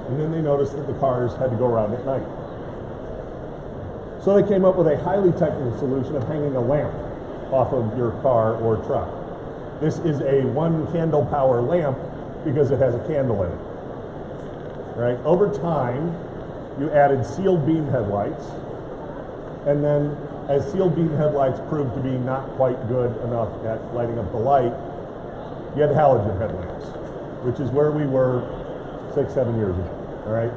And then they noticed that the cars had to go around at night. So they came up with a highly technical solution of hanging a lamp off of your car or truck. This is a one candle power lamp because it has a candle in it. Right? Over time, you added sealed beam headlights, and then as sealed beam headlights proved to be not quite good enough at lighting up the light, you had halogen headlamps, which is where we were 6-7 years ago. All right.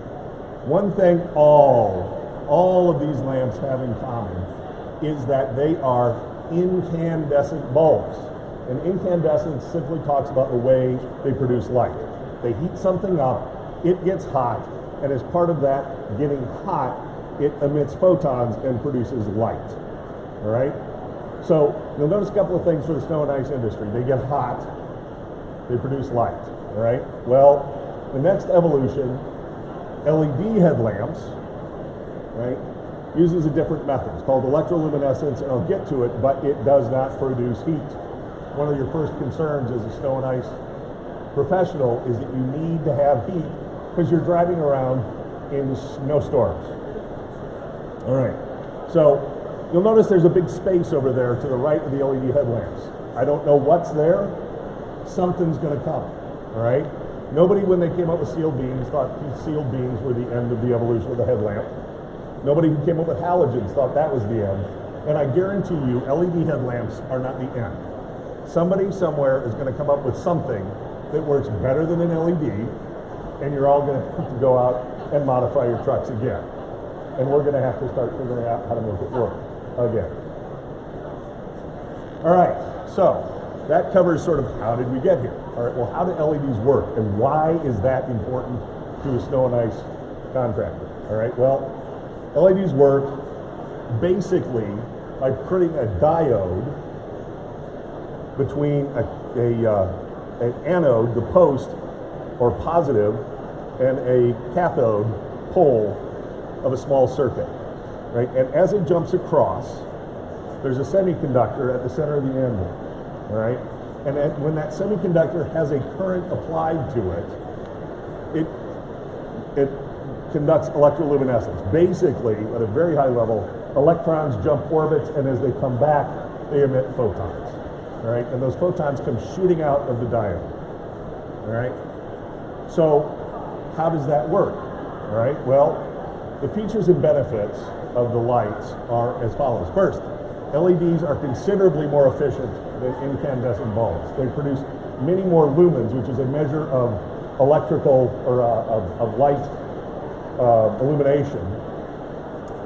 One thing all of these lamps have in common is that they are incandescent bulbs. And incandescence simply talks about the way they produce light. They heat something up, it gets hot, and as part of that getting hot, it emits photons and produces light. All right? So you'll notice a couple of things for the snow and ice industry. They get hot, they produce light. All right? Well, the next evolution, LED headlamps, right, uses a different method. It's called electroluminescence, and I'll get to it, but it does not produce heat. One of your first concerns as a snow and ice professional is that you need to have heat because you're driving around in snowstorms. All right, so you'll notice there's a big space over there to the right of the LED headlamps. I don't know what's there. Something's going to come. All right. Nobody, when they came up with sealed beams, thought sealed beams were the end of the evolution of the headlamp. Nobody who came up with halogens thought that was the end. And I guarantee you, LED headlamps are not the end. Somebody somewhere is going to come up with something that works better than an LED, and you're all going to have to go out and modify your trucks again. And we're going to have to start figuring out how to make it work again. All right, so that covers sort of how did we get here. All right, well, how do LEDs work, and why is that important to a snow and ice contractor? All right, well, LEDs work basically by putting a diode between an anode, the post, or positive, and a cathode pole of a small circuit, right? And as it jumps across, there's a semiconductor at the center of the anvil, all right? And when that semiconductor has a current applied to it, it conducts electroluminescence. Basically, at a very high level, electrons jump orbits, and as they come back, they emit photons. All right, and those photons come shooting out of the diode. All right, so how does that work? All right, well, the features and benefits of the lights are as follows. First, LEDs are considerably more efficient than incandescent bulbs. They produce many more lumens, which is a measure of electrical or of light illumination,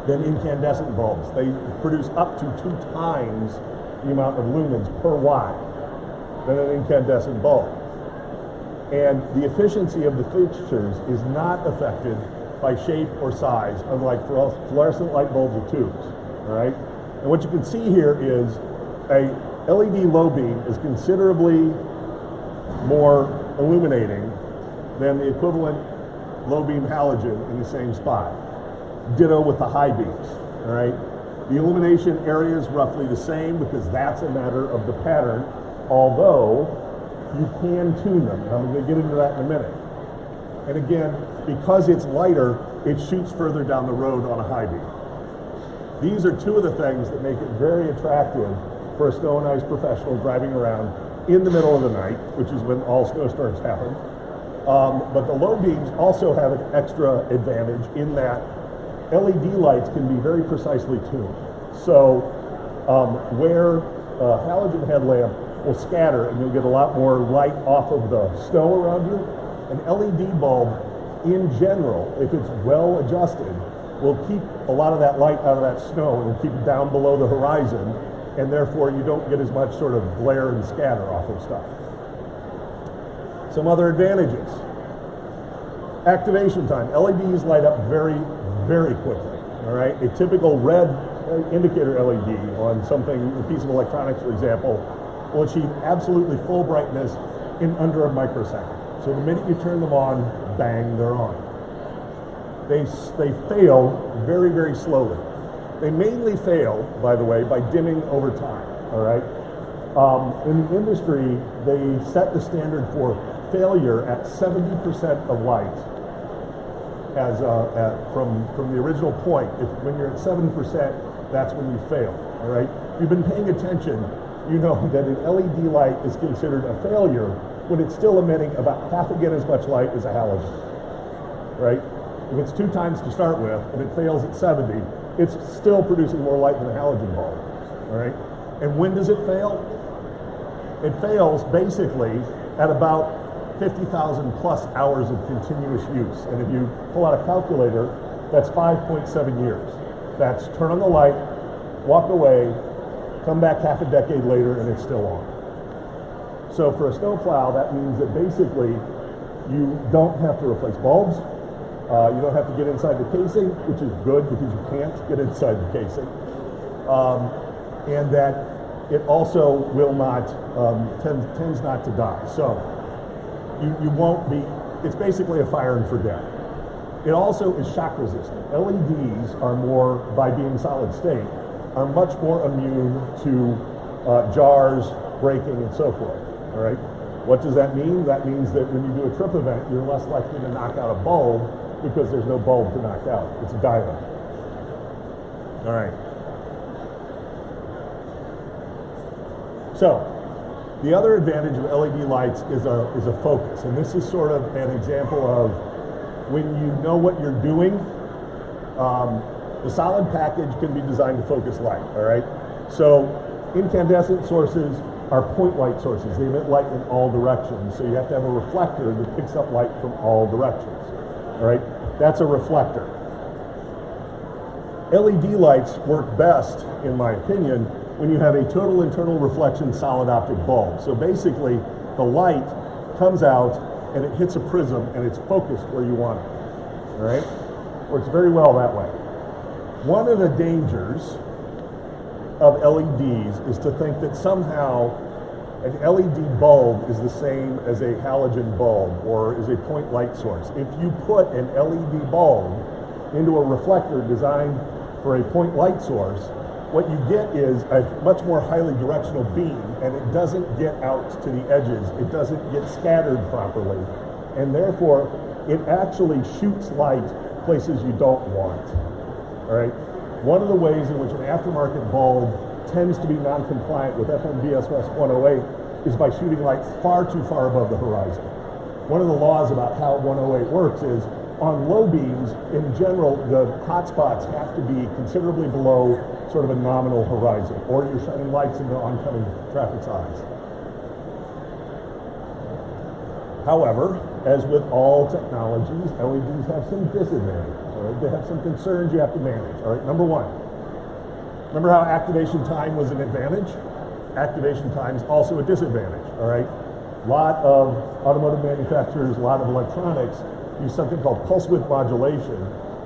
than incandescent bulbs. They produce up to 2 times the amount of lumens per watt than an incandescent bulb. And the efficiency of the fixtures is not affected by shape or size, unlike fluorescent light bulbs or tubes. All right? And what you can see here is a LED low beam is considerably more illuminating than the equivalent low beam halogen in the same spot. Ditto with the high beams. All right? The illumination area is roughly the same because that's a matter of the pattern, although you can tune them. I'm going to get into that in a minute. And again, because it's lighter, it shoots further down the road on a high beam. These are 2 of the things that make it very attractive for a snow and ice professional driving around in the middle of the night, which is when all snowstorms happen. But the low beams also have an extra advantage in that LED lights can be very precisely tuned. So where a halogen headlamp will scatter and you'll get a lot more light off of the snow around you, an LED bulb in general, if it's well adjusted, will keep a lot of that light out of that snow and will keep it down below the horizon, and therefore you don't get as much sort of glare and scatter off of stuff. Some other advantages. Activation time. LEDs light up very, very quickly. All right, a typical red indicator LED on something, a piece of electronics, for example, will achieve absolutely full brightness in under a microsecond. So the minute you turn them on, bang, they're on. They fail very, very slowly. They mainly fail, by the way, by dimming over time. All right. In the industry, they set the standard for failure at 70% of light from the original point. When you're at 7%, that's when you fail. All right. If you've been paying attention, you know that an LED light is considered a failure when it's still emitting about half again as much light as a halogen. Right. If it's 2 times to start with and it fails at 70, it's still producing more light than a halogen bulb. All right. And when does it fail? It fails basically at about 50,000 plus hours of continuous use. And if you pull out a calculator, that's 5.7 years. That's turn on the light, walk away, come back half a decade later, and it's still on. So for a snowplow, that means that basically you don't have to replace bulbs. You don't have to get inside the casing, which is good because you can't get inside the casing. And that it also will not, tends not to die. So you won't be, it's basically a fire and forget. It also is shock resistant. LEDs are more, by being solid state, are much more immune to jars, breaking, and so forth. All right. What does that mean? That means that when you do a trip event, you're less likely to knock out a bulb because there's no bulb to knock out. It's a diode. All right. So, the other advantage of LED lights is a focus, and this is sort of an example of when you know what you're doing. The solid package can be designed to focus light. All right. So, incandescent sources are point light sources. They emit light in all directions, so you have to have a reflector that picks up light from all directions. All right, that's a reflector. LED lights work best, in my opinion, when you have a total internal reflection solid optic bulb. So basically, the light comes out and it hits a prism and it's focused where you want it. All right, works very well that way. One of the dangers of LEDs is to think that somehow an LED bulb is the same as a halogen bulb or is a point light source. If you put an LED bulb into a reflector designed for a point light source, what you get is a much more highly directional beam, and it doesn't get out to the edges. It doesn't get scattered properly, and therefore it actually shoots light places you don't want. All right. One of the ways in which an aftermarket bulb tends to be non-compliant with FMVSS 108 is by shooting light far too far above the horizon. One of the laws about how 108 works is on low beams, in general, the hot spots have to be considerably below sort of a nominal horizon, or you're shining lights into oncoming traffic's eyes. However, as with all technologies, LEDs have some disadvantages. All right? They have some concerns you have to manage. All right, number one, remember how activation time was an advantage? Activation time is also a disadvantage. All right, a lot of automotive manufacturers, a lot of electronics use something called pulse width modulation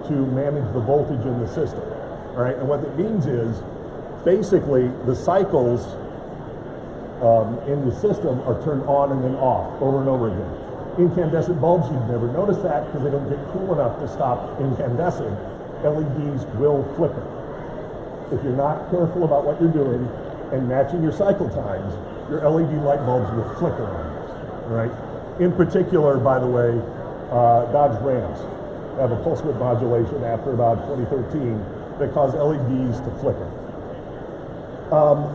to manage the voltage in the system. All right, and what that means is basically the cycles in the system are turned on and then off over and over again. Incandescent bulbs, you'd never notice that because they don't get cool enough to stop incandescing. LEDs will flicker. If you're not careful about what you're doing and matching your cycle times, your LED light bulbs will flicker on you. All right. In particular, by the way, Dodge Rams have a pulse width modulation after about 2013 that cause LEDs to flicker.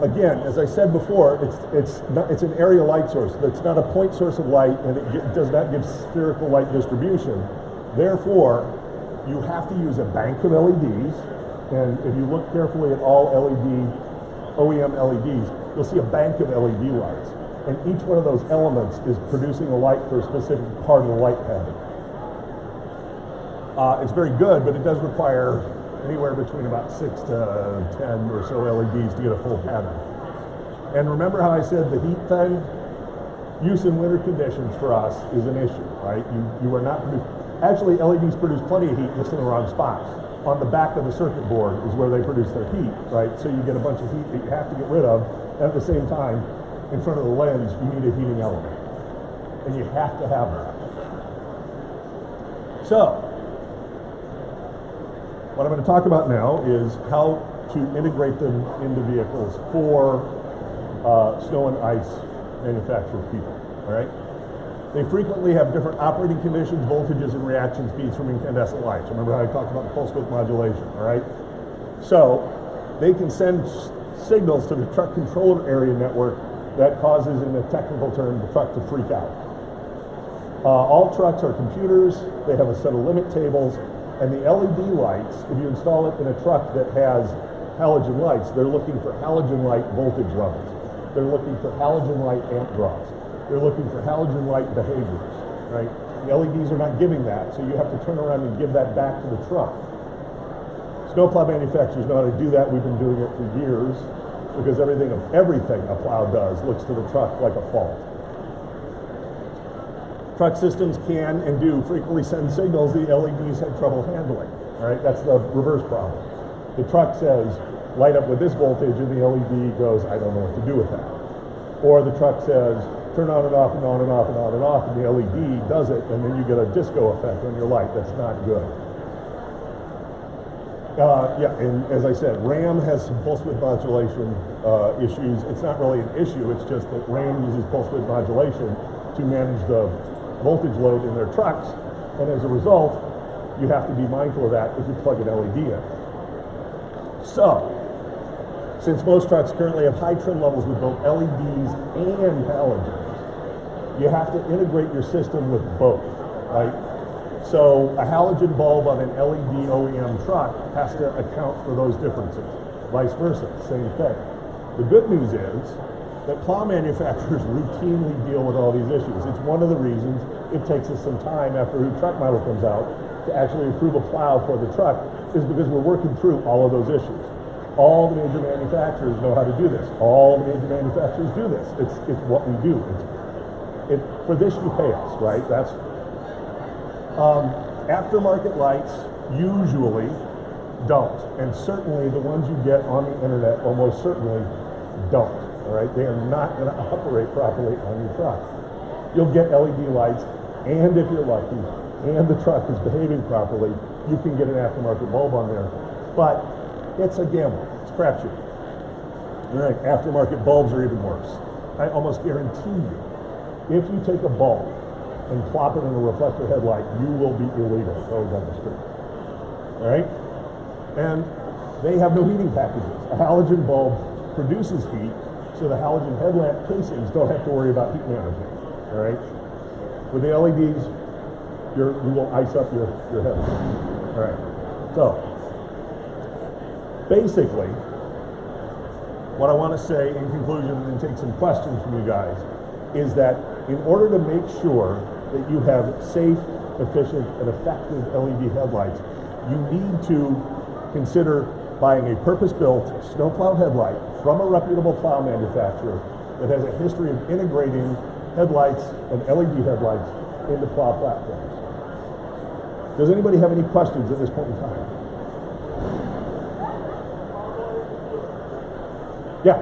Again, as I said before, it's an area light source. It's not a point source of light, and it does not give spherical light distribution. Therefore, you have to use a bank of LEDs, and if you look carefully at all OEM LEDs, you'll see a bank of LED lights, and each one of those elements is producing a light for a specific part of the light pattern. It's very good, but it does require anywhere between about 6 to 10 or so LEDs to get a full pattern. And remember how I said the heat thing? Use in winter conditions for us is an issue, right? You are not producing. Actually, LEDs produce plenty of heat just in the wrong spots. On the back of the circuit board is where they produce their heat, right? So you get a bunch of heat that you have to get rid of, and at the same time, in front of the lens, you need a heating element. And you have to have that. So, what I'm going to talk about now is how to integrate them into vehicles for snow and ice manufactured people, all right? They frequently have different operating conditions, voltages, and reaction speeds from incandescent lights. Remember how I talked about the pulse width modulation, all right? So they can send signals to the truck controller area network that causes, in a technical term, the truck to freak out. All trucks are computers. They have a set of limit tables, and the LED lights, if you install it in a truck that has halogen lights, they're looking for halogen light voltage levels. They're looking for halogen light amp draws. They're looking for halogen light behaviors, right? The LEDs are not giving that, so you have to turn around and give that back to the truck. Snowplow manufacturers know how to do that. We've been doing it for years because everything a plow does looks to the truck like a fault. Truck systems can and do frequently send signals the LEDs have trouble handling, all right? That's the reverse problem. The truck says, light up with this voltage, and the LED goes, I don't know what to do with that. Or the truck says, turn on and off and on and off and on and off, and the LED does it, and then you get a disco effect on your light. That's not good. Yeah, and as I said, RAM has some pulse width modulation issues. It's not really an issue, it's just that RAM uses pulse width modulation to manage the voltage load in their trucks, and as a result, you have to be mindful of that if you plug an LED in. So, since most trucks currently have high trim levels with both LEDs and halogens, you have to integrate your system with both, right? So a halogen bulb on an LED OEM truck has to account for those differences. Vice versa, same thing. The good news is that plow manufacturers routinely deal with all these issues. It's one of the reasons it takes us some time after a new truck model comes out to actually approve a plow for the truck, is because we're working through all of those issues. All the major manufacturers know how to do this. All the major manufacturers do this. It's what we do. For this you pay us, right? That's aftermarket lights usually don't, and certainly the ones you get on the internet almost certainly don't. All right, they are not going to operate properly on your truck. You'll get LED lights, and if you're lucky, and the truck is behaving properly, you can get an aftermarket bulb on there. But it's a gamble. It's a crapshoot. All right, aftermarket bulbs are even worse. I almost guarantee you, if you take a bulb and plop it in a reflector headlight, you will be illegal going down the street. All right? And they have no heating packages. A halogen bulb produces heat, so the halogen headlamp casings don't have to worry about heat management. All right? With the LEDs, you will ice up your headlamp. All right. So, basically, what I want to say in conclusion and take some questions from you guys is that in order to make sure that you have safe, efficient, and effective LED headlights, you need to consider buying a purpose-built snowplow headlight from a reputable plow manufacturer that has a history of integrating headlights and LED headlights into plow platforms. Does anybody have any questions at this point in time? Yeah.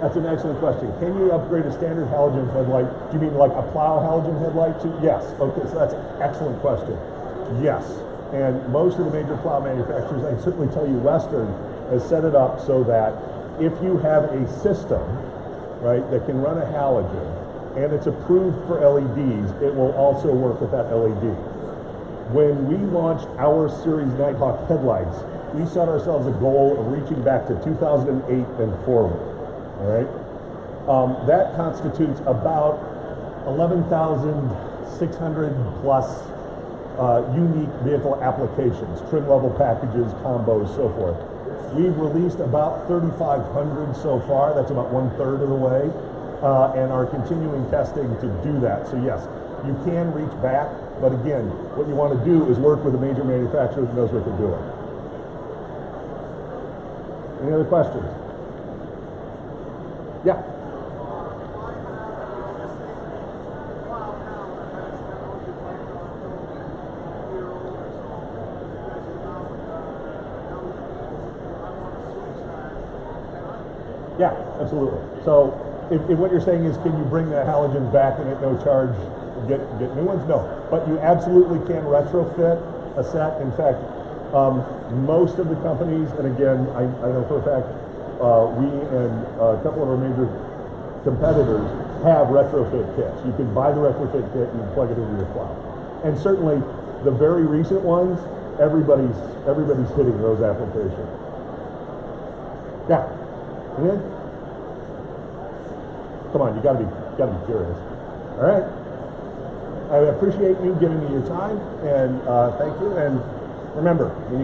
That's an excellent question. Can you upgrade a standard halogen headlight? Do you mean like a plow halogen headlight to? Yes. Okay, so that's an excellent question. Yes. And most of the major plow manufacturers, I can certainly tell you Western has set it up so that if you have a system, right, that can run a halogen and it's approved for LEDs, it will also work with that LED. When we launched our series NIGHTHAWK headlights, we set ourselves a goal of reaching back to 2008 and forward. All right, that constitutes about 11,600 plus unique vehicle applications, trim level packages, combos, so forth. We've released about 3,500 so far. That's about 1/3 of the way, and are continuing testing to do that. So yes, you can reach back, but again, what you want to do is work with a major manufacturer that knows what they're doing. Any other questions? Yeah. Yeah, absolutely. So if what you're saying is, can you bring the halogens back and at no charge get new ones? No, but you absolutely can retrofit a set. In fact, most of the companies, and again, I know for a fact, we and a couple of our major competitors have retrofit kits. You can buy the retrofit kit and plug it into your plow. And certainly the very recent ones, everybody's hitting those applications. Yeah. Yeah. Come on, you gotta be curious. All right. I appreciate you giving me your time, and thank you. And remember, when you get